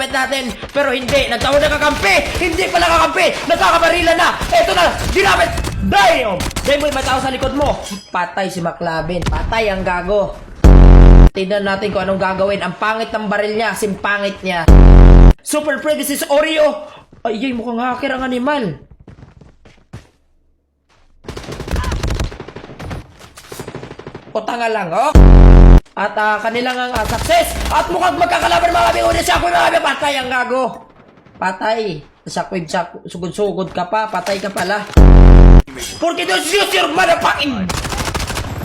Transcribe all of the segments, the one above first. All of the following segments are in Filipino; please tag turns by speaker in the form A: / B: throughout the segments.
A: target natin. Pero hindi, nagtawag na kakampi. Hindi pala kakampi. Nagkakabarila na. Eto na, ginamit. Damn! Damn, may tao sa likod mo. Patay si McLovin. Patay ang gago. Tignan natin kung anong gagawin. Ang pangit ng baril niya, simpangit niya. Super Predator Oreo. Ay, mukhang hacker ang animal. O tanga lang, oh. At kanilang ang success. At mukhang magkakalaban mga kabing. Siya ko mga kabing. Patay ang gago. Patay. Shockwave, sugod-sugod ka pa. Patay ka pala. Porkido, use your motherfucking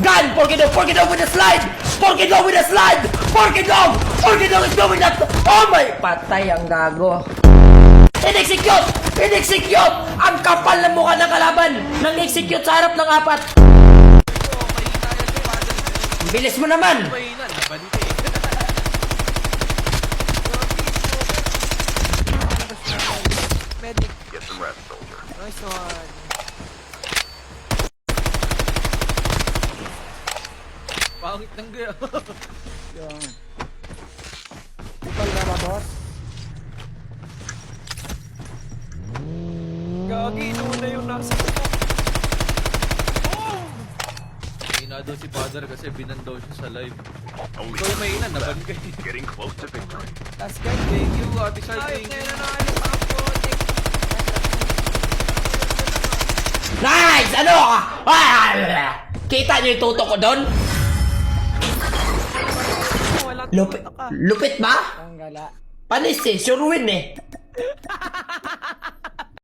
A: gun. Porkido with the slide. Porkido with the slide. Porkido is doing that. Oh my. Patay ang gago. In-execute. Ang kapal ng mukha ng kalaban. Nang execute sa harap ng apat. Bilis mo naman!
B: Medic. Get some rest, soldier. Nice one. Pangit ng gaya.
C: Yung... Ipal na ba, boss?
B: Gagi, nauna yung nasa ko. Mahina daw si father kasi binandaw siya sa live. Ikaw yung mahina, naban ka.
D: Getting close to victory.
B: That's good, thank you, Ate Shai, thank you.
A: Nice! Ano? Kita niyo yung tuto ko doon? Lupit ba?
C: Ang gala.
A: Panis eh, sure win eh.